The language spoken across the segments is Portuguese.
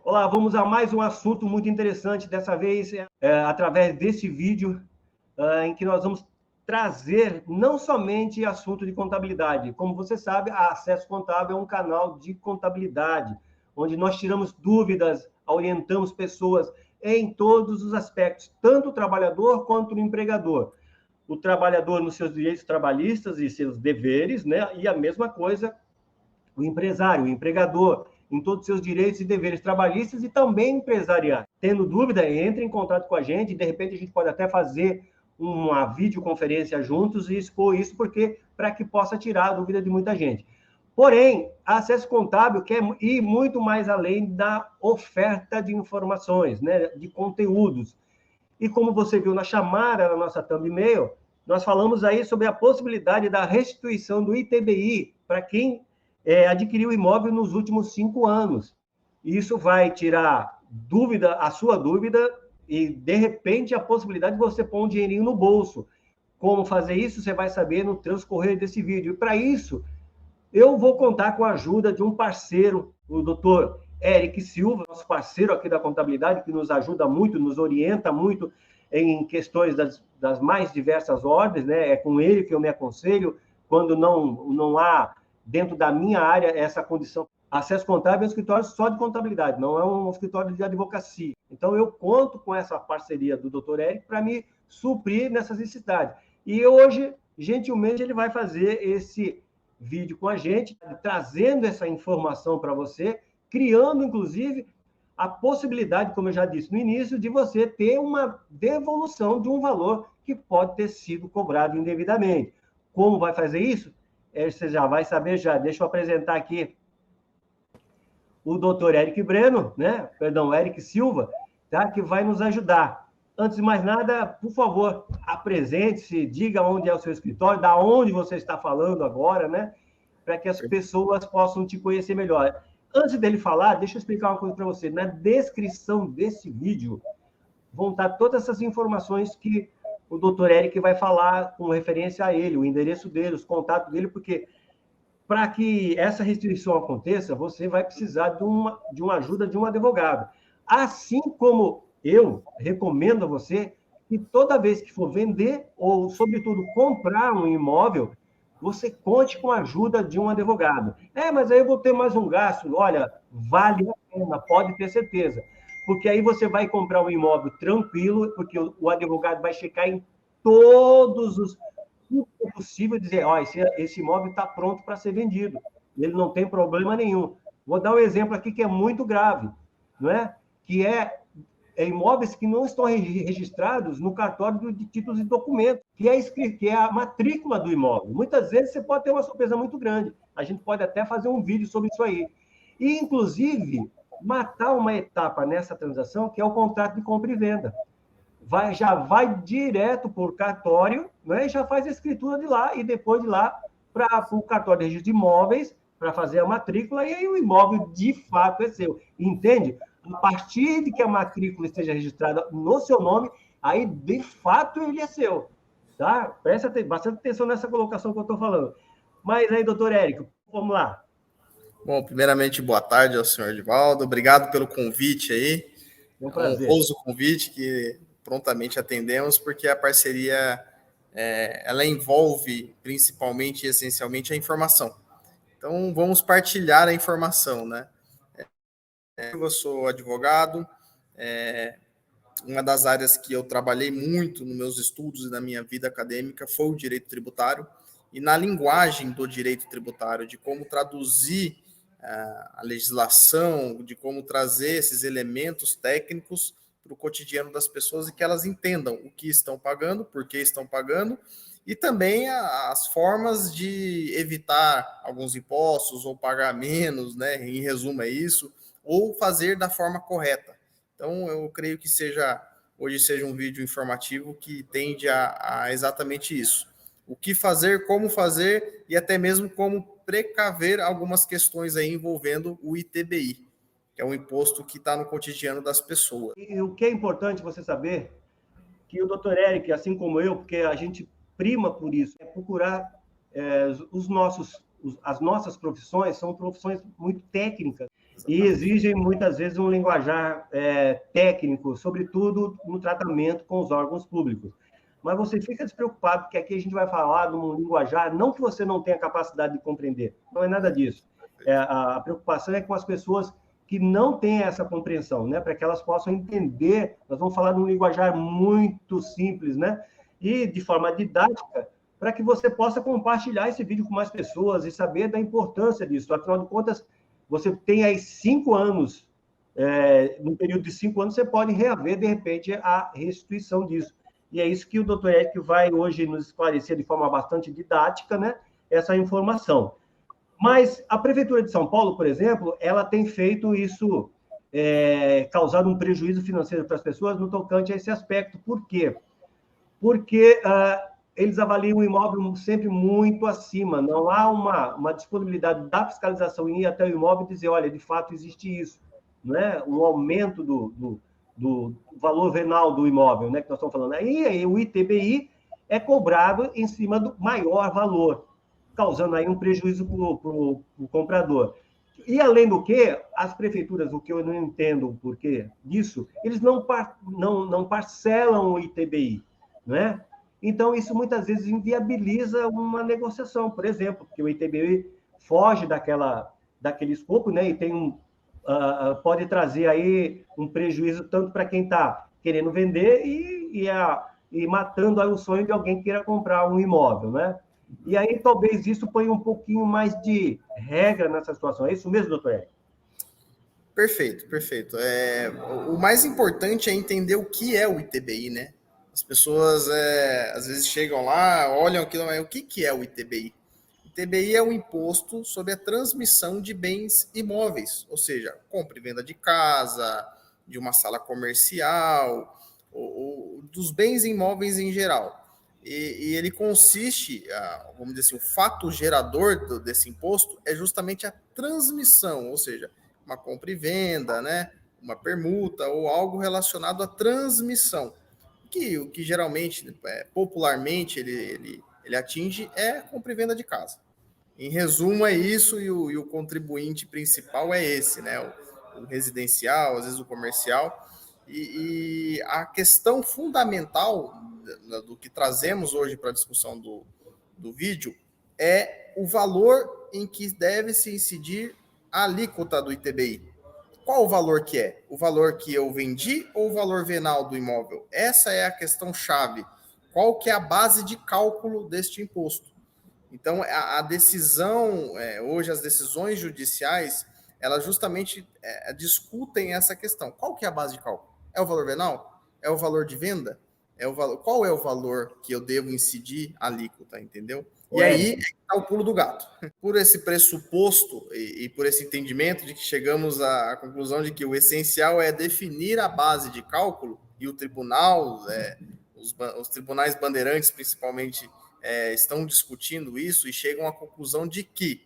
Olá, vamos a mais um assunto muito interessante, dessa vez através desse vídeo, em que nós vamos trazer não somente assunto de contabilidade. Como você sabe, a Acesso Contábil é um canal de contabilidade, onde nós tiramos dúvidas, orientamos pessoas em todos os aspectos, tanto o trabalhador quanto o empregador. O trabalhador nos seus direitos trabalhistas e seus deveres, né? E a mesma coisa o empresário, o empregador, em todos os seus direitos e deveres trabalhistas e também empresariais. Tendo dúvida, entre em contato com a gente, de repente a gente pode até fazer uma videoconferência juntos e expor isso, porque para que possa tirar a dúvida de muita gente. Porém, a Acesso Contábil quer ir muito mais além da oferta de informações, né, de conteúdos. E como você viu na chamada, na nossa thumbnail, nós falamos aí sobre a possibilidade da restituição do ITBI para quem adquiriu imóvel nos últimos 5 anos. Isso vai tirar dúvida, a sua dúvida, e, de repente, a possibilidade de você pôr um dinheirinho no bolso. Como fazer isso, você vai saber no transcorrer desse vídeo. E, para isso, eu vou contar com a ajuda de um parceiro, o doutor Eric Silva, nosso parceiro aqui da contabilidade, que nos ajuda muito, nos orienta muito em questões das mais diversas ordens, né? É com ele que eu me aconselho, quando não há dentro da minha área essa condição. Acesso Contábil é um escritório só de contabilidade, não é um escritório de advocacia. Então, eu conto com essa parceria do Dr. Eric para me suprir nessas necessidades. E hoje, gentilmente, ele vai fazer esse vídeo com a gente, trazendo essa informação para você, criando, inclusive, a possibilidade, como eu já disse no início, de você ter uma devolução de um valor que pode ter sido cobrado indevidamente. Como vai fazer isso? Você já vai saber já. Deixa eu apresentar aqui o doutor Eric Breno, né? Perdão, Eric Silva, tá? Que vai nos ajudar. Antes de mais nada, por favor, apresente-se, diga onde é o seu escritório, da onde você está falando agora, né? Para que as pessoas possam te conhecer melhor. Antes dele falar, deixa eu explicar uma coisa para você. Na descrição desse vídeo vão estar todas essas informações que o doutor Eric vai falar com referência a ele, o endereço dele, os contatos dele, porque para que essa restrição aconteça, você vai precisar de uma ajuda de um advogado. Assim como eu recomendo a você que toda vez que for vender ou, sobretudo, comprar um imóvel, você conte com a ajuda de um advogado. Mas aí eu vou ter mais um gasto. Olha, vale a pena, pode ter certeza. Porque aí você vai comprar um imóvel tranquilo, porque o advogado vai checar em todos os... Tudo é possível dizer, esse imóvel está pronto para ser vendido. Ele não tem problema nenhum. Vou dar um exemplo aqui que é muito grave, não é? Que é imóveis que não estão registrados no cartório de títulos e documentos, que é a matrícula do imóvel. Muitas vezes você pode ter uma surpresa muito grande. A gente pode até fazer um vídeo sobre isso aí. E, inclusive, matar uma etapa nessa transação, que é o contrato de compra e venda. Já vai direto por cartório, né? E já faz a escritura de lá, e depois de lá para o cartório de registro de imóveis, para fazer a matrícula, e aí o imóvel de fato é seu. Entende? A partir de que a matrícula esteja registrada no seu nome, aí de fato ele é seu. Tá? Presta bastante atenção nessa colocação que eu estou falando. Mas aí, doutor Érico, vamos lá. Bom, primeiramente, boa tarde ao senhor Edivaldo. Obrigado pelo convite aí. É um prazer. Honroso convite que prontamente atendemos, porque a parceria ela envolve principalmente e essencialmente a informação. Então, vamos partilhar a informação, né? Eu sou advogado, uma das áreas que eu trabalhei muito nos meus estudos e na minha vida acadêmica foi o direito tributário, e na linguagem do direito tributário, de como traduzir a legislação, de como trazer esses elementos técnicos para o cotidiano das pessoas e que elas entendam o que estão pagando, por que estão pagando, e também as formas de evitar alguns impostos ou pagar menos, né? Em resumo é isso, ou fazer da forma correta. Então, eu creio que hoje seja um vídeo informativo que tende a exatamente isso. O que fazer, como fazer e até mesmo como precaver algumas questões aí envolvendo o ITBI, que é um imposto que está no cotidiano das pessoas. E o que é importante você saber, que o doutor Eric, assim como eu, porque a gente prima por isso, é procurar as nossas profissões, são profissões muito técnicas, e exigem muitas vezes um linguajar técnico, sobretudo no tratamento com os órgãos públicos. Mas você fica despreocupado, porque aqui a gente vai falar de um linguajar, não que você não tenha capacidade de compreender, não é nada disso. A preocupação é com as pessoas que não têm essa compreensão, né? Para que elas possam entender. Nós vamos falar de um linguajar muito simples, né? E de forma didática, para que você possa compartilhar esse vídeo com mais pessoas e saber da importância disso. Afinal de contas, você tem aí 5 anos, no período de 5 anos, você pode reaver, de repente, a restituição disso. E é isso que o doutor Eric vai hoje nos esclarecer de forma bastante didática, né? Essa informação. Mas a Prefeitura de São Paulo, por exemplo, ela tem feito isso, causado um prejuízo financeiro para as pessoas no tocante a esse aspecto. Por quê? Porque eles avaliam o imóvel sempre muito acima, não há uma disponibilidade da fiscalização em ir até o imóvel e dizer, olha, de fato existe isso, né? Um aumento do valor venal do imóvel, né, que nós estamos falando. Aí o ITBI é cobrado em cima do maior valor, causando aí um prejuízo para o comprador. E, além do que, as prefeituras, o que eu não entendo o porquê disso, eles não parcelam o ITBI, né? Então, isso muitas vezes inviabiliza uma negociação, por exemplo, porque o ITBI foge daquele escopo, né? E tem pode trazer aí um prejuízo tanto para quem está querendo vender e matando aí o sonho de alguém que queira comprar um imóvel, né? E aí talvez isso ponha um pouquinho mais de regra nessa situação. É isso mesmo, doutor Eric? Perfeito, perfeito. O mais importante é entender o que é o ITBI, né? As pessoas às vezes chegam lá, olham aquilo, mas o que é o ITBI? O ITBI é o imposto sobre a transmissão de bens imóveis, ou seja, compra e venda de casa, de uma sala comercial, ou dos bens imóveis em geral. E ele consiste, vamos dizer assim, o fato gerador desse imposto é justamente a transmissão, ou seja, uma compra e venda, né? Uma permuta ou algo relacionado à transmissão. O que geralmente, popularmente, ele atinge é compra e venda de casa. Em resumo, é isso, e o contribuinte principal é esse, né? O residencial, às vezes o comercial. E a questão fundamental do que trazemos hoje para a discussão do vídeo é o valor em que deve se incidir a alíquota do ITBI. Qual o valor que é? O valor que eu vendi ou o valor venal do imóvel? Essa é a questão chave. Qual que é a base de cálculo deste imposto? Então, a decisão, hoje as decisões judiciais, elas justamente discutem essa questão. Qual que é a base de cálculo? É o valor venal? É o valor de venda? Qual é o valor que eu devo incidir a alíquota, entendeu? E aí é o pulo do gato. Por esse pressuposto e por esse entendimento de que chegamos à conclusão de que o essencial é definir a base de cálculo, e o tribunal, os tribunais bandeirantes principalmente, estão discutindo isso e chegam à conclusão de que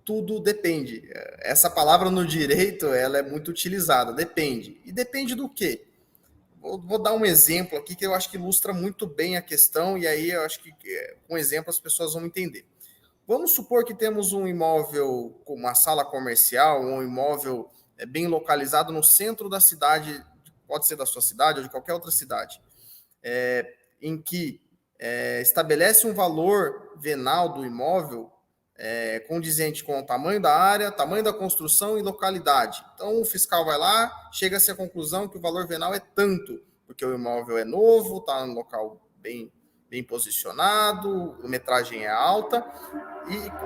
tudo depende. Essa palavra no direito ela é muito utilizada, depende. E depende do quê? Vou dar um exemplo aqui que eu acho que ilustra muito bem a questão, e aí eu acho que com exemplo as pessoas vão entender. Vamos supor que temos um imóvel com uma sala comercial, um imóvel bem localizado no centro da cidade, pode ser da sua cidade ou de qualquer outra cidade, em que estabelece um valor venal do imóvel condizente com o tamanho da área, tamanho da construção e localidade. Então, o fiscal vai lá, chega-se à conclusão que o valor venal é tanto, porque o imóvel é novo, está num local bem posicionado, a metragem é alta,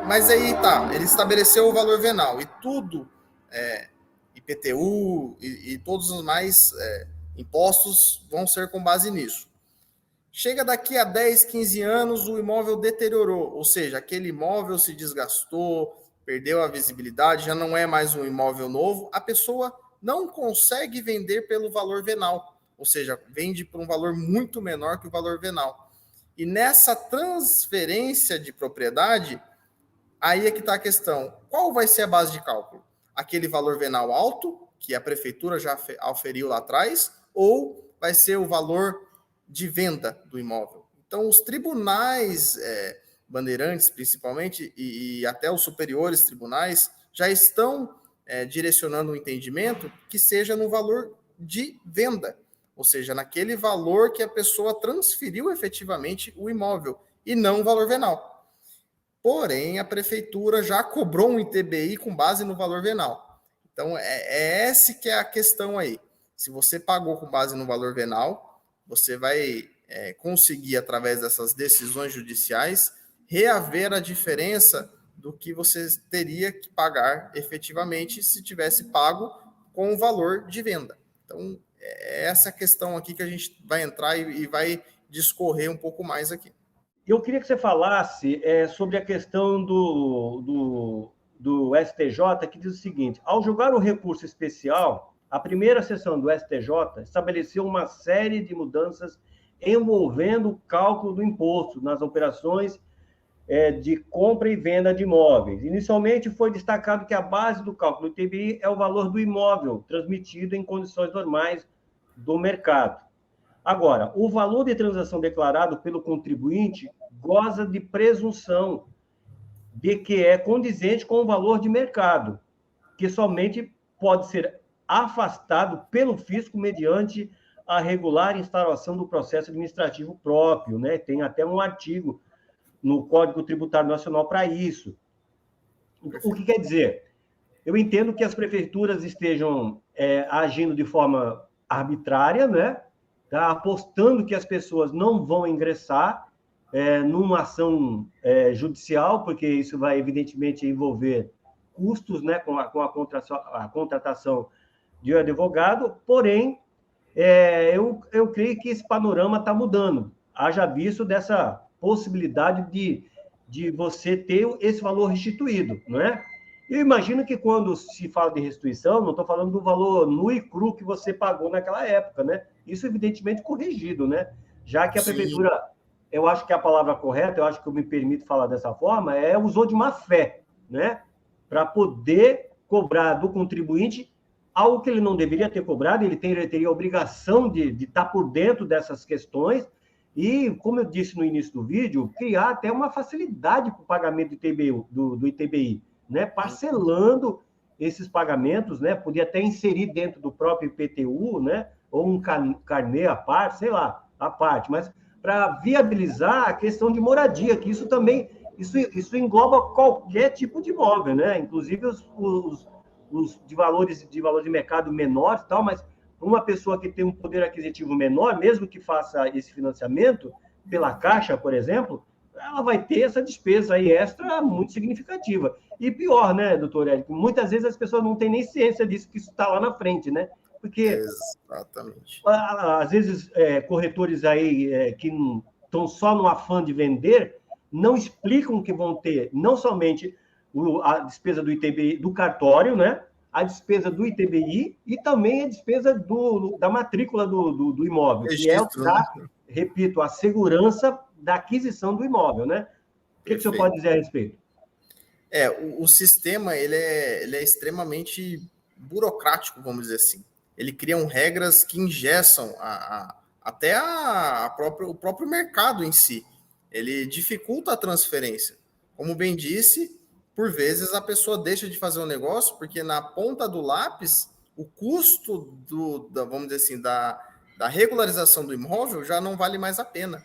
mas aí tá, ele estabeleceu o valor venal e tudo, IPTU e todos os mais impostos vão ser com base nisso. Chega daqui a 10, 15 anos, o imóvel deteriorou, ou seja, aquele imóvel se desgastou, perdeu a visibilidade, já não é mais um imóvel novo, a pessoa não consegue vender pelo valor venal, ou seja, vende por um valor muito menor que o valor venal. E nessa transferência de propriedade, aí é que está a questão. Qual vai ser a base de cálculo? Aquele valor venal alto, que a prefeitura já auferiu lá atrás, ou vai ser o valor de venda do imóvel? Então, os tribunais bandeirantes, principalmente, e até os superiores tribunais, já estão direcionando o entendimento que seja no valor de venda, ou seja, naquele valor que a pessoa transferiu efetivamente o imóvel, e não o valor venal. Porém, a prefeitura já cobrou um ITBI com base no valor venal. Então, essa que é a questão aí. Se você pagou com base no valor venal, você vai conseguir, através dessas decisões judiciais, reaver a diferença do que você teria que pagar efetivamente se tivesse pago com o valor de venda. Então, é essa questão aqui que a gente vai entrar e vai discorrer um pouco mais aqui. Eu queria que você falasse sobre a questão do STJ, que diz o seguinte: ao julgar o recurso especial, a primeira sessão do STJ estabeleceu uma série de mudanças envolvendo o cálculo do imposto nas operações de compra e venda de imóveis. Inicialmente, foi destacado que a base do cálculo do ITBI é o valor do imóvel transmitido em condições normais do mercado. Agora, o valor de transação declarado pelo contribuinte goza de presunção de que é condizente com o valor de mercado, que somente pode ser afastado pelo fisco mediante a regular instauração do processo administrativo próprio, né? Tem até um artigo no Código Tributário Nacional para isso. O que quer dizer? Eu entendo que as prefeituras estejam agindo de forma arbitrária, né? Tá apostando que as pessoas não vão ingressar numa ação judicial, porque isso vai, evidentemente, envolver custos, né, com a contratação de um advogado, porém, eu creio que esse panorama está mudando. Haja visto dessa possibilidade de você ter esse valor restituído, não é? Eu imagino que quando se fala de restituição, não estou falando do valor nu e cru que você pagou naquela época, né? Isso, evidentemente, corrigido, né? Já que a prefeitura, eu acho que a palavra correta, eu acho que eu me permito falar dessa forma, usou de má fé, né? Para poder cobrar do contribuinte algo que ele não deveria ter cobrado, ele teria a obrigação de estar por dentro dessas questões e, como eu disse no início do vídeo, criar até uma facilidade para o pagamento do ITBI, né? Parcelando esses pagamentos, né? Podia até inserir dentro do próprio IPTU, né? Ou um carnê à parte, sei lá, à parte, mas para viabilizar a questão de moradia, que isso também isso engloba qualquer tipo de imóvel, né? Inclusive os de valores de mercado menores, tal, mas uma pessoa que tem um poder aquisitivo menor, mesmo que faça esse financiamento pela Caixa, por exemplo, ela vai ter essa despesa aí extra muito significativa. E pior, né, doutor Érico? Muitas vezes as pessoas não têm nem ciência disso, que isso está lá na frente, né? Porque, exatamente, às vezes, corretores aí que estão só no afã de vender, não explicam que vão ter não somente a despesa do ITBI, do cartório, né? A despesa do ITBI e também a despesa da matrícula do imóvel, que é o que dá, repito, a segurança da aquisição do imóvel, né? O que você pode dizer a respeito? O sistema ele é extremamente burocrático, vamos dizer assim. Ele cria regras que engessam até o próprio mercado em si. Ele dificulta a transferência. Como bem disse, por vezes a pessoa deixa de fazer um negócio porque na ponta do lápis o custo vamos dizer assim, da regularização do imóvel já não vale mais a pena.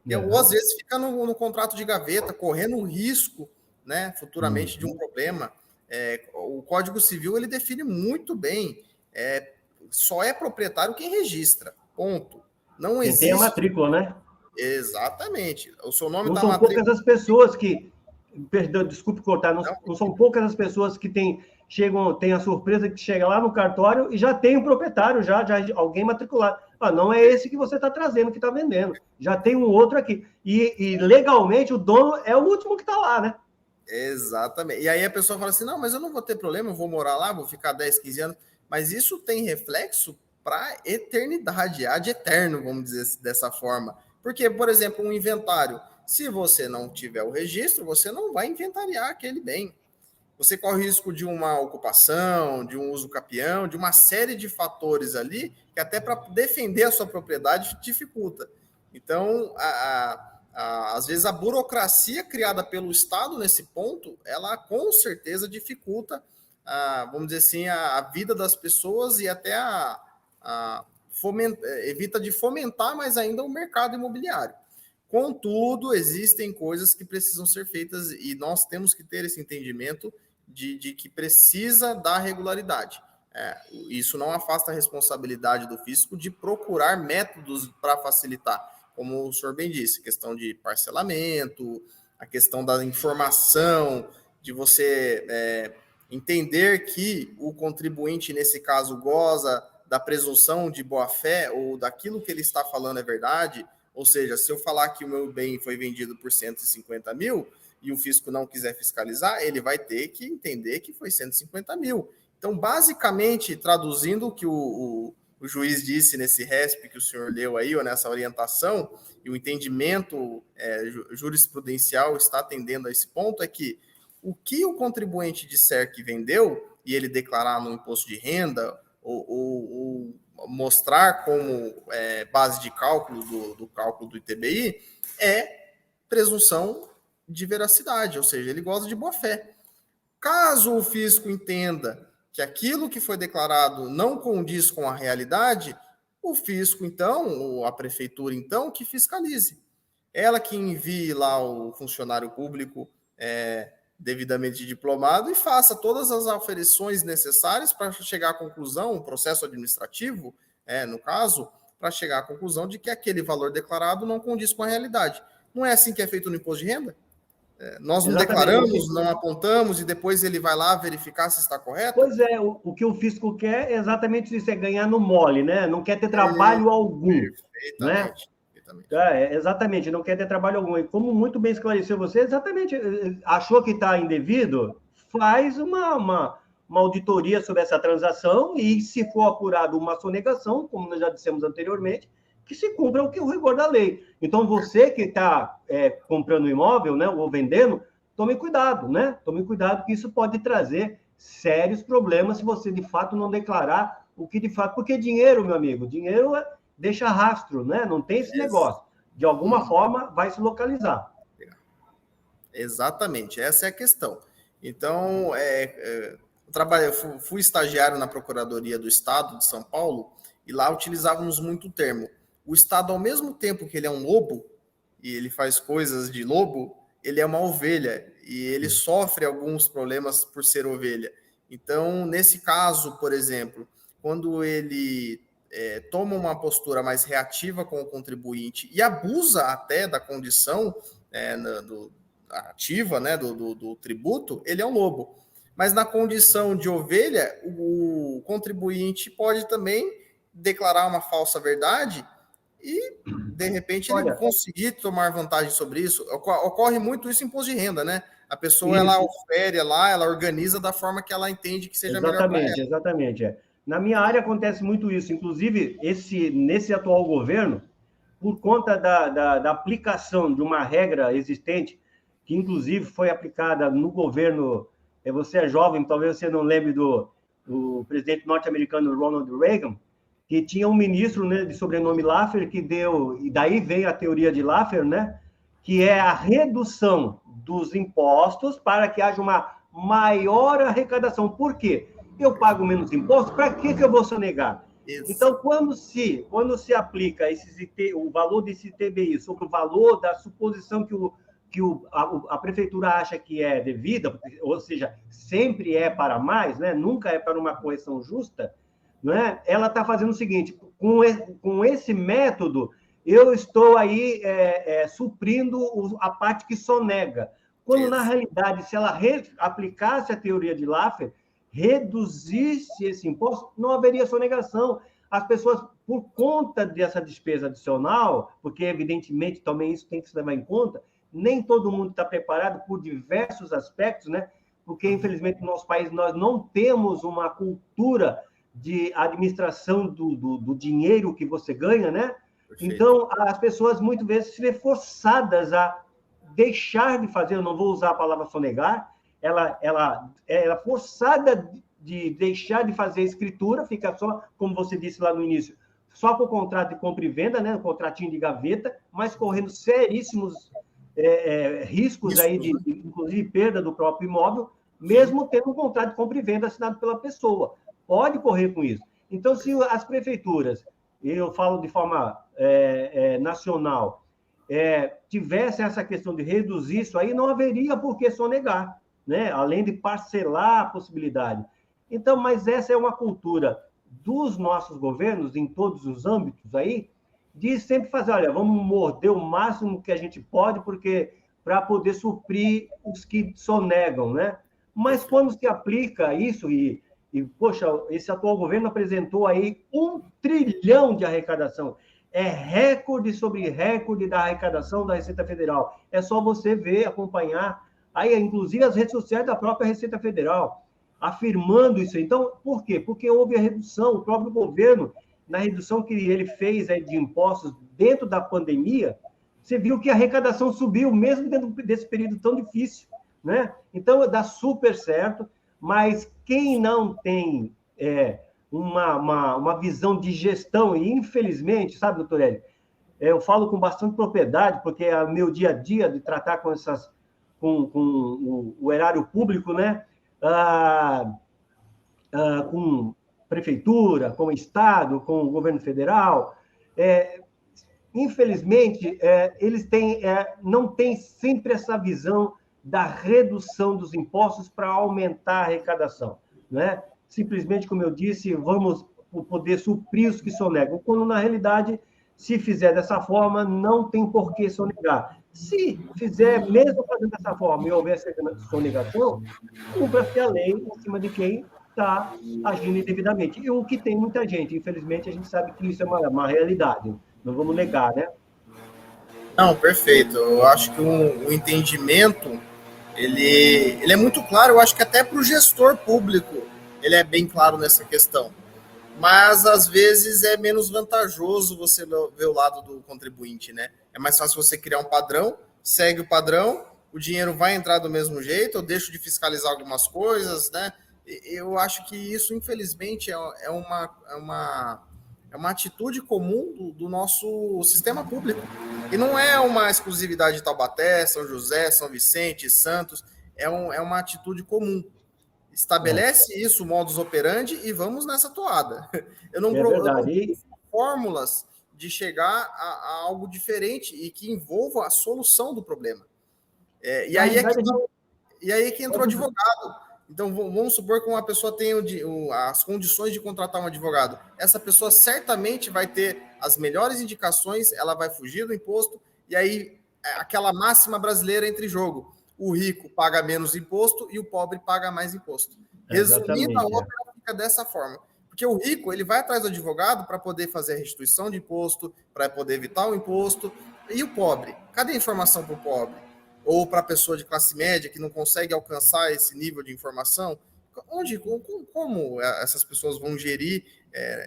Ou às vezes fica no contrato de gaveta, correndo o risco, né, futuramente de um problema. O Código Civil ele define muito bem, só é proprietário quem registra, ponto. Não existe... Quem tem a matrícula, né? Exatamente. O seu nome está na matrícula. Não são poucas as pessoas que... Perdão, desculpe cortar. Não são poucas as pessoas que têm a surpresa que chega lá no cartório e já tem um proprietário, já alguém matriculado. Não é esse que você está trazendo, que está vendendo. Já tem um outro aqui. E legalmente o dono é o último que está lá, né? Exatamente. E aí a pessoa fala assim, não, mas eu não vou ter problema, eu vou morar lá, vou ficar 10, 15 anos. Mas isso tem reflexo para eternidade, ad eterno, vamos dizer dessa forma. Porque, por exemplo, um inventário, se você não tiver o registro, você não vai inventariar aquele bem. Você corre o risco de uma ocupação, de um uso capião, de uma série de fatores ali, que até para defender a sua propriedade dificulta. Então, às vezes a burocracia criada pelo Estado nesse ponto, ela com certeza dificulta vamos dizer assim, a vida das pessoas e até evita de fomentar mais ainda o mercado imobiliário. Contudo, existem coisas que precisam ser feitas e nós temos que ter esse entendimento de que precisa da regularidade. Isso não afasta a responsabilidade do fisco de procurar métodos para facilitar, como o senhor bem disse, questão de parcelamento, a questão da informação, de você entender que o contribuinte, nesse caso, goza da presunção de boa-fé ou daquilo que ele está falando é verdade. Ou seja, se eu falar que o meu bem foi vendido por 150 mil e o fisco não quiser fiscalizar, ele vai ter que entender que foi 150 mil. Então, basicamente, traduzindo o que o juiz disse nesse RESP que o senhor leu aí, ou nessa orientação, e o entendimento jurisprudencial está atendendo a esse ponto, é que o que o contribuinte disser que vendeu, e ele declarar no imposto de renda, ou mostrar como base de cálculo do cálculo do ITBI, é presunção de veracidade, ou seja, ele goza de boa-fé. Caso o fisco entenda que aquilo que foi declarado não condiz com a realidade, o fisco, então, ou a prefeitura, então, que fiscalize. Ela que envie lá o funcionário público devidamente diplomado e faça todas as aferições necessárias para chegar à conclusão, um processo administrativo, no caso, para chegar à conclusão de que aquele valor declarado não condiz com a realidade. Não é assim que é feito no imposto de renda? Nós não declaramos, não apontamos e depois ele vai lá verificar se está correto? Pois é, o que o fisco quer é exatamente isso, é ganhar no mole, né? Não quer ter trabalho algum. Perfeitamente. Né? Exatamente, não quer ter trabalho algum. E como muito bem esclareceu você, exatamente, achou que está indevido, faz uma auditoria sobre essa transação e, se for apurado uma sonegação, como nós já dissemos anteriormente, que se cumpra o rigor da lei. Então, você que está comprando imóvel, né, ou vendendo, tome cuidado, né? Tome cuidado, que isso pode trazer sérios problemas se você, de fato, não declarar o que de fato... Porque dinheiro, meu amigo, dinheiro deixa rastro, né? Não tem esse negócio. De alguma forma, vai se localizar. Exatamente, essa é a questão. Então, eu fui estagiário na Procuradoria do Estado de São Paulo e lá utilizávamos muito o termo. O Estado, ao mesmo tempo que ele é um lobo, e ele faz coisas de lobo, ele é uma ovelha, e ele sofre alguns problemas por ser ovelha. Então, nesse caso, por exemplo, quando ele toma uma postura mais reativa com o contribuinte e abusa até da condição ativa, né, do tributo, ele é um lobo. Mas na condição de ovelha, o contribuinte pode também declarar uma falsa verdade e, de repente, ele conseguir tomar vantagem sobre isso. Ocorre muito isso em imposto de renda, né? A pessoa, ela ofere lá, ela organiza da forma que ela entende que seja melhor para ela. Exatamente. Na minha área acontece muito isso. Inclusive, nesse atual governo, por conta da aplicação de uma regra existente, que inclusive foi aplicada no governo... Você é jovem, talvez você não lembre do presidente norte-americano Ronald Reagan, que tinha um ministro, né, de sobrenome Laffer, que deu... E daí vem a teoria de Laffer, né, que é a redução dos impostos para que haja uma maior arrecadação. Por quê? Eu pago menos impostos, para que eu vou sonegar? Isso. Então, quando se aplica o valor desse ITBI sobre o valor da suposição que a prefeitura acha que é devida, ou seja, sempre é para mais, né? Nunca é para uma correção justa, né? Ela está fazendo o seguinte, com esse método, eu estou aí suprindo a parte que sonega. Quando, na realidade, se ela aplicasse a teoria de Laffer, reduzisse esse imposto, não haveria sonegação. As pessoas, por conta dessa despesa adicional, porque, evidentemente, também isso tem que se levar em conta, nem todo mundo está preparado por diversos aspectos, né? Porque, infelizmente, no nosso país, nós não temos uma cultura de administração do dinheiro que você ganha, né? Perfeito. Então, as pessoas, muitas vezes, se vê forçadas a deixar de fazer, eu não vou usar a palavra sonegar, ela é forçada de deixar de fazer a escritura, fica só, como você disse lá no início, só com o contrato de compra e venda, né? Um contratinho de gaveta, mas correndo seríssimos riscos aí, inclusive perda do próprio imóvel, mesmo tendo um contrato de compra e venda assinado pela pessoa. Pode correr com isso. Então, se as prefeituras, eu falo de forma nacional, tivessem essa questão de reduzir isso aí, não haveria por que sonegar, né? Além de parcelar a possibilidade. Então, mas essa é uma cultura dos nossos governos, em todos os âmbitos aí, de sempre fazer, olha, vamos morder o máximo que a gente pode, porque para poder suprir os que sonegam, né? Mas quando se aplica isso, poxa, esse atual governo apresentou aí 1 trilhão de arrecadação. É recorde sobre recorde da arrecadação da Receita Federal. É só você ver, acompanhar, aí, inclusive as redes sociais da própria Receita Federal, afirmando isso. Então, por quê? Porque houve a redução, o próprio governo, na redução que ele fez de impostos dentro da pandemia, você viu que a arrecadação subiu, mesmo dentro desse período tão difícil, né? Então, dá super certo, mas quem não tem uma visão de gestão, e infelizmente, sabe, doutor Hélio, eu falo com bastante propriedade, porque é o meu dia a dia de tratar com o erário público, né? Com prefeitura, com o Estado, com o governo federal. Infelizmente, eles não têm sempre essa visão da redução dos impostos para aumentar a arrecadação, né? Simplesmente, como eu disse, vamos poder suprir os que sonegam, quando, na realidade, se fizer dessa forma, não tem por que sonegar. Se fizer, mesmo fazendo dessa forma, e houver sonegação, cumpra-se a lei em cima de quem está agindo indevidamente. E o que tem muita gente, infelizmente, a gente sabe que isso é uma realidade. Não vamos negar, né? Não, perfeito. Eu acho que o entendimento, ele é muito claro, eu acho que até para o gestor público ele é bem claro nessa questão. Mas, às vezes, é menos vantajoso você ver o lado do contribuinte, né? É mais fácil você criar um padrão, segue o padrão, o dinheiro vai entrar do mesmo jeito, eu deixo de fiscalizar algumas coisas, né? Eu acho que isso, infelizmente, é uma atitude comum do nosso sistema público. E não é uma exclusividade de Taubaté, São José, São Vicente, Santos, é uma atitude comum. Estabelece isso, modus operandi, e vamos nessa toada. Eu não verdade. fórmulas de chegar a algo diferente e que envolva a solução do problema. E aí é que entrou o advogado. Então, vamos supor que uma pessoa tem as condições de contratar um advogado. Essa pessoa certamente vai ter as melhores indicações, ela vai fugir do imposto, e aí aquela máxima brasileira entra em jogo. O rico paga menos imposto e o pobre paga mais imposto. Resumindo, a ópera fica dessa forma. Porque o rico, ele vai atrás do advogado para poder fazer a restituição de imposto, para poder evitar o imposto. E o pobre? Cadê a informação para o pobre? Ou para a pessoa de classe média que não consegue alcançar esse nível de informação? Como essas pessoas vão gerir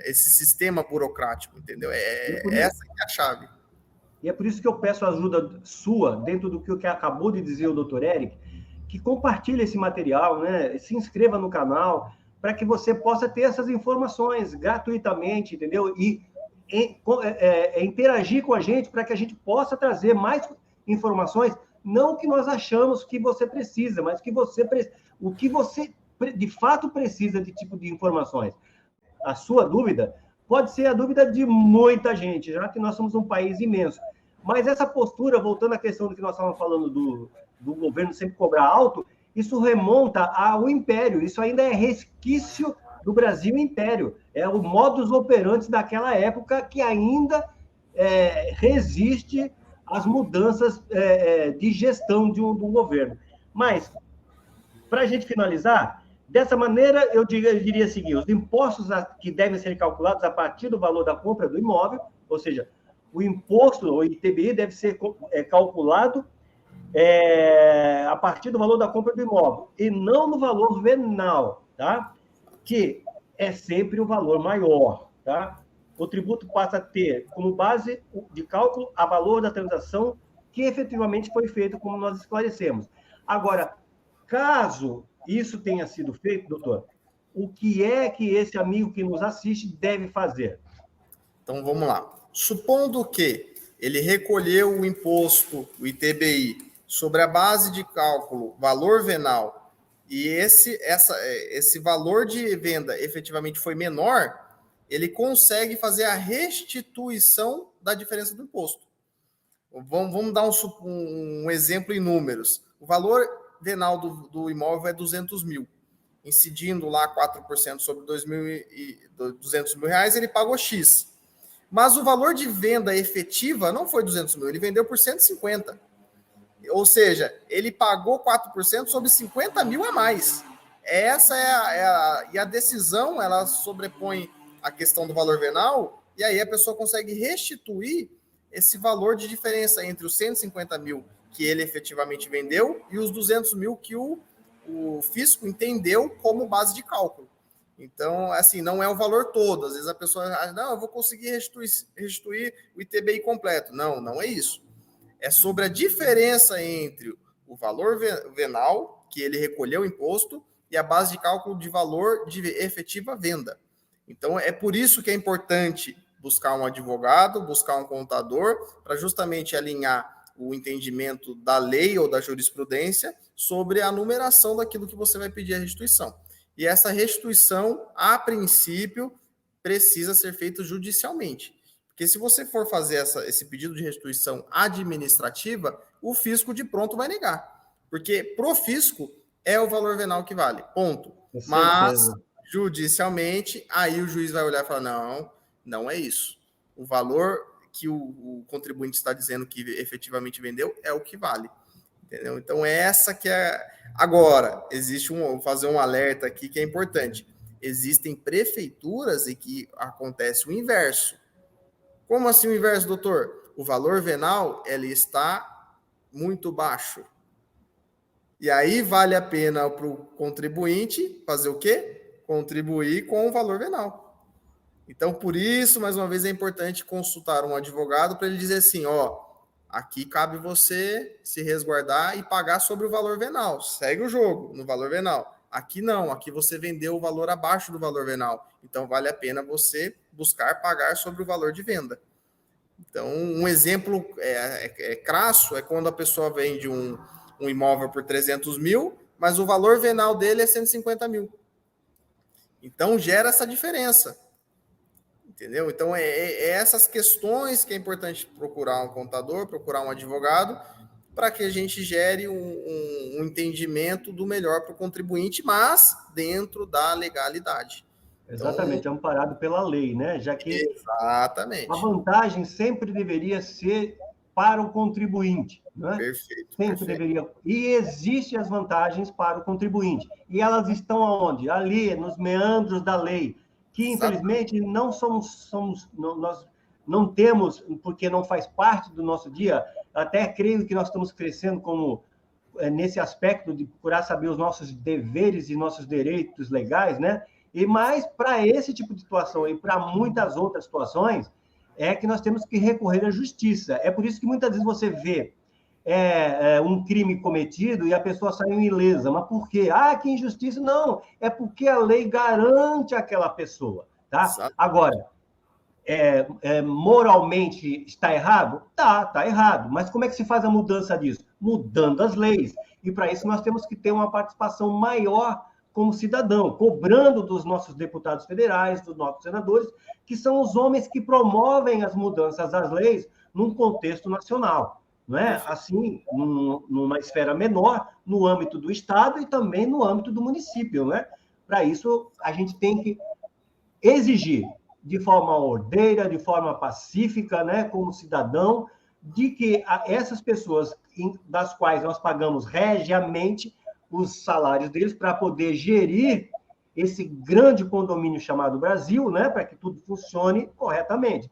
esse sistema burocrático, entendeu? Essa que é a chave. E é por isso que eu peço ajuda sua, dentro do que acabou de dizer o doutor Eric, que compartilhe esse material, né? Se inscreva no canal, para que você possa ter essas informações gratuitamente, entendeu? E interagir com a gente para que a gente possa trazer mais informações, não o que nós achamos que você precisa, mas o que você de fato precisa de tipo de informações. A sua dúvida pode ser a dúvida de muita gente, já que nós somos um país imenso. Mas essa postura, voltando à questão do que nós estávamos falando do governo sempre cobrar alto, isso remonta ao Império, isso ainda é resquício do Brasil Império, é o modus operandi daquela época que ainda resiste às mudanças de gestão de um governo. Mas, para a gente finalizar, dessa maneira, eu diria o seguinte: os impostos que devem ser calculados a partir do valor da compra do imóvel, ou seja, o imposto, o ITBI, deve ser calculado a partir do valor da compra do imóvel, e não no valor venal, tá? Que é sempre o valor maior, tá? O tributo passa a ter como base de cálculo a valor da transação que efetivamente foi feito, como nós esclarecemos. Agora, caso isso tenha sido feito, doutor, o que é que esse amigo que nos assiste deve fazer? Então, vamos lá. Supondo que ele recolheu o imposto, o ITBI, sobre a base de cálculo valor venal e esse valor de venda efetivamente foi menor, ele consegue fazer a restituição da diferença do imposto. Vamos dar um exemplo em números. O valor venal do imóvel é 200 mil. Incidindo lá 4% sobre 200 mil reais, ele pagou X. Mas o valor de venda efetiva não foi 200 mil, ele vendeu por 150. Ou seja, ele pagou 4% sobre 50 mil a mais. Essa e a decisão, ela sobrepõe a questão do valor venal, e aí a pessoa consegue restituir esse valor de diferença entre os 150 mil que ele efetivamente vendeu e os 200 mil que o fisco entendeu como base de cálculo. Então, assim, não é o valor todo. Às vezes a pessoa acha, não, eu vou conseguir restituir o ITBI completo. Não, não é isso. É sobre a diferença entre o valor venal, que ele recolheu o imposto, e a base de cálculo de valor de efetiva venda. Então, é por isso que é importante buscar um advogado, buscar um contador, para justamente alinhar o entendimento da lei ou da jurisprudência sobre a numeração daquilo que você vai pedir a restituição. E essa restituição, a princípio, precisa ser feita judicialmente. Porque se você for fazer esse pedido de restituição administrativa, o fisco de pronto vai negar. Porque pro fisco é o valor venal que vale, ponto. Mas, judicialmente, aí o juiz vai olhar e falar, não, não é isso. O valor que o contribuinte está dizendo que efetivamente vendeu é o que vale. Entendeu? Então, essa que é... Agora, vou fazer um alerta aqui que é importante. Existem prefeituras em que acontece o inverso. Como assim o inverso, doutor? O valor venal, ele está muito baixo. E aí vale a pena para o contribuinte fazer o quê? Contribuir com o valor venal. Então, por isso, mais uma vez, é importante consultar um advogado para ele dizer assim, aqui cabe você se resguardar e pagar sobre o valor venal. Segue o jogo no valor venal. Aqui não, aqui você vendeu o valor abaixo do valor venal. Então, vale a pena você buscar pagar sobre o valor de venda. Então, um exemplo crasso é quando a pessoa vende um imóvel por 300 mil, mas o valor venal dele é 150 mil. Então, gera essa diferença. Entendeu? Então, essas questões que é importante procurar um contador, procurar um advogado, para que a gente gere um entendimento do melhor para o contribuinte, mas dentro da legalidade. Exatamente, então, amparado pela lei, né? Já que exatamente. A vantagem sempre deveria ser para o contribuinte, né? Perfeito. Sempre deveria. E existem as vantagens para o contribuinte. E elas estão aonde? Ali, nos meandros da lei, que infelizmente nós não temos, porque não faz parte do nosso dia. Até creio que nós estamos crescendo como nesse aspecto de procurar saber os nossos deveres e nossos direitos legais, né? E mais para esse tipo de situação e para muitas outras situações é que nós temos que recorrer à justiça. É por isso que muitas vezes você vê um crime cometido e a pessoa saiu ilesa. Mas por quê? Que injustiça. Não, é porque a lei garante aquela pessoa. Tá? Agora, moralmente está errado? Tá errado. Mas como é que se faz a mudança disso? Mudando as leis. E para isso nós temos que ter uma participação maior como cidadão, cobrando dos nossos deputados federais, dos nossos senadores, que são os homens que promovem as mudanças das leis num contexto nacional, não é? Assim, numa esfera menor, no âmbito do Estado e também no âmbito do município, né? Para isso, a gente tem que exigir, de forma ordeira, de forma pacífica, né, como cidadão, de que essas pessoas das quais nós pagamos regiamente os salários deles para poder gerir esse grande condomínio chamado Brasil, né, para que tudo funcione corretamente.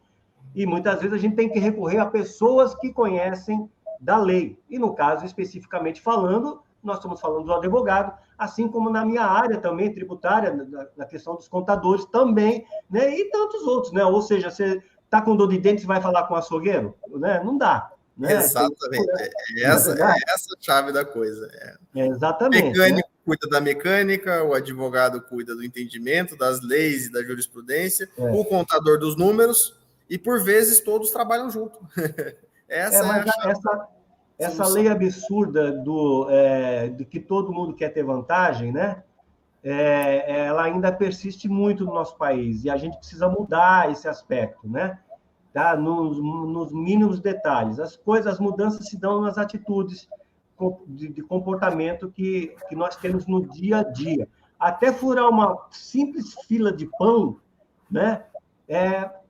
E muitas vezes a gente tem que recorrer a pessoas que conhecem da lei. E no caso, especificamente falando, nós estamos falando do advogado, assim como na minha área também, tributária, na questão dos contadores também, né, e tantos outros, né? Ou seja, você está com dor de dente e vai falar com o açougueiro? Né? Não dá. Né? Exatamente. Essa é a chave da coisa. Exatamente. O mecânico cuida da mecânica, o advogado cuida do entendimento das leis e da jurisprudência, o contador dos números, e por vezes todos trabalham junto. Essa é a chave. essa lei absurda do que todo mundo quer ter vantagem, né? Ela ainda persiste muito no nosso país e a gente precisa mudar esse aspecto, né? Tá? Nos mínimos detalhes. As mudanças se dão nas atitudes de comportamento que nós temos no dia a dia. Até furar uma simples fila de pão, né?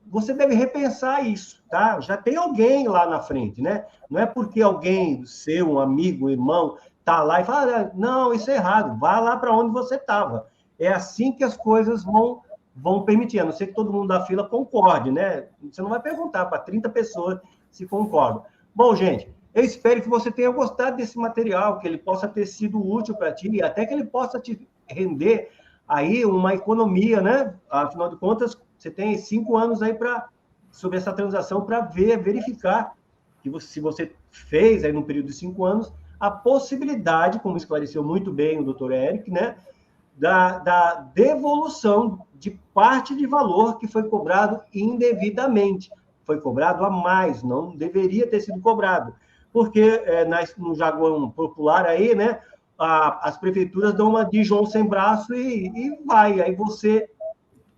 Você deve repensar isso, tá? Já tem alguém lá na frente, né? Não é porque alguém seu, um amigo, um irmão, tá lá e fala, não, isso é errado, vá lá para onde você estava. É assim que as coisas vão permitir, a não ser que todo mundo da fila concorde, né? Você não vai perguntar para 30 pessoas se concordam. Bom, gente, eu espero que você tenha gostado desse material, que ele possa ter sido útil para ti, e até que ele possa te render aí uma economia, né? Afinal de contas, você tem 5 anos aí sobre essa transação para verificar que se você fez aí no período de 5 anos, a possibilidade, como esclareceu muito bem o doutor Eric, né? Da devolução de parte de valor que foi cobrado indevidamente. Foi cobrado a mais, não deveria ter sido cobrado. Porque no jargão popular aí, né? As prefeituras dão uma de João sem braço e vai. Aí você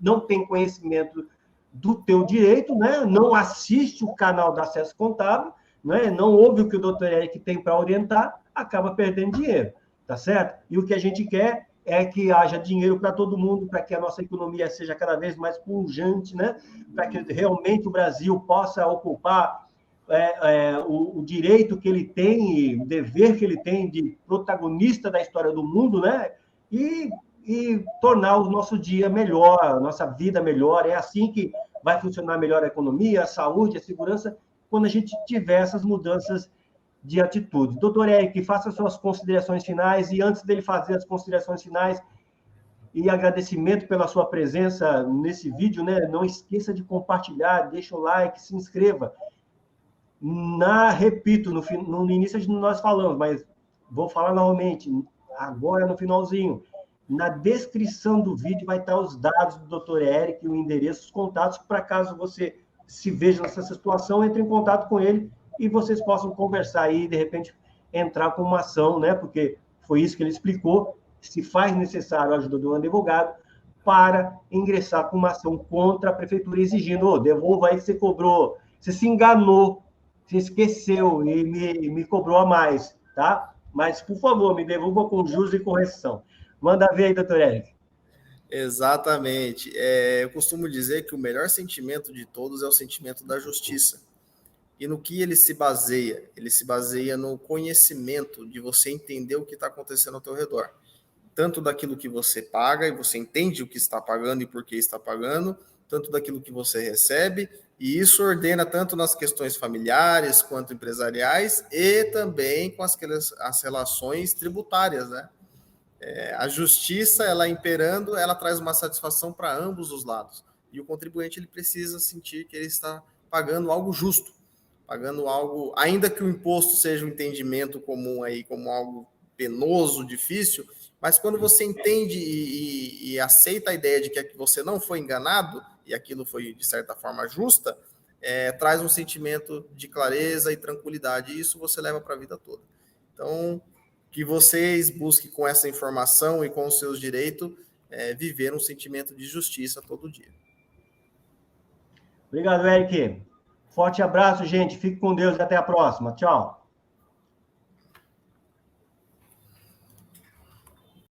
não tem conhecimento do teu direito, né? Não assiste o canal da Acesso Contábil, né? Não ouve o que o doutor Eric tem para orientar, acaba perdendo dinheiro, tá certo? E o que a gente quer é que haja dinheiro para todo mundo, para que a nossa economia seja cada vez mais pujante, né? Para que realmente o Brasil possa ocupar o direito que ele tem, o dever que ele tem de protagonista da história do mundo, né? E tornar o nosso dia melhor, a nossa vida melhor. É assim que vai funcionar melhor a economia, a saúde, a segurança, quando a gente tiver essas mudanças de atitude. Doutor Eric, faça suas considerações finais, e antes dele fazer as considerações finais, e agradecimento pela sua presença nesse vídeo, né? Não esqueça de compartilhar, deixa o like, se inscreva. Repito, no início nós falamos, mas vou falar novamente, agora no finalzinho. Na descrição do vídeo vai estar os dados do Dr. Eric, o endereço, os contatos, para caso você se veja nessa situação, entre em contato com ele e vocês possam conversar aí, de repente, entrar com uma ação, né? Porque foi isso que ele explicou, se faz necessário a ajuda de um advogado para ingressar com uma ação contra a prefeitura, exigindo, devolva aí que você cobrou, você se enganou, você esqueceu e me cobrou a mais, tá? Mas, por favor, me devolva com juros e correção. Manda ver aí, doutor Eric. Exatamente. Eu costumo dizer que o melhor sentimento de todos é o sentimento da justiça. E no que ele se baseia? Ele se baseia no conhecimento de você entender o que está acontecendo ao teu redor. Tanto daquilo que você paga, e você entende o que está pagando e por que está pagando, tanto daquilo que você recebe, e isso ordena tanto nas questões familiares quanto empresariais e também com as relações tributárias, né? A justiça, ela imperando, ela traz uma satisfação para ambos os lados. E o contribuinte, ele precisa sentir que ele está pagando algo justo, pagando algo, ainda que o imposto seja um entendimento comum aí como algo penoso, difícil, mas quando você entende e aceita a ideia de que você não foi enganado e aquilo foi, de certa forma, justa, traz um sentimento de clareza e tranquilidade, e isso você leva para a vida toda. Então, que vocês busquem com essa informação e com os seus direitos viver um sentimento de justiça todo dia. Obrigado, Eric. Forte abraço, gente. Fique com Deus e até a próxima. Tchau.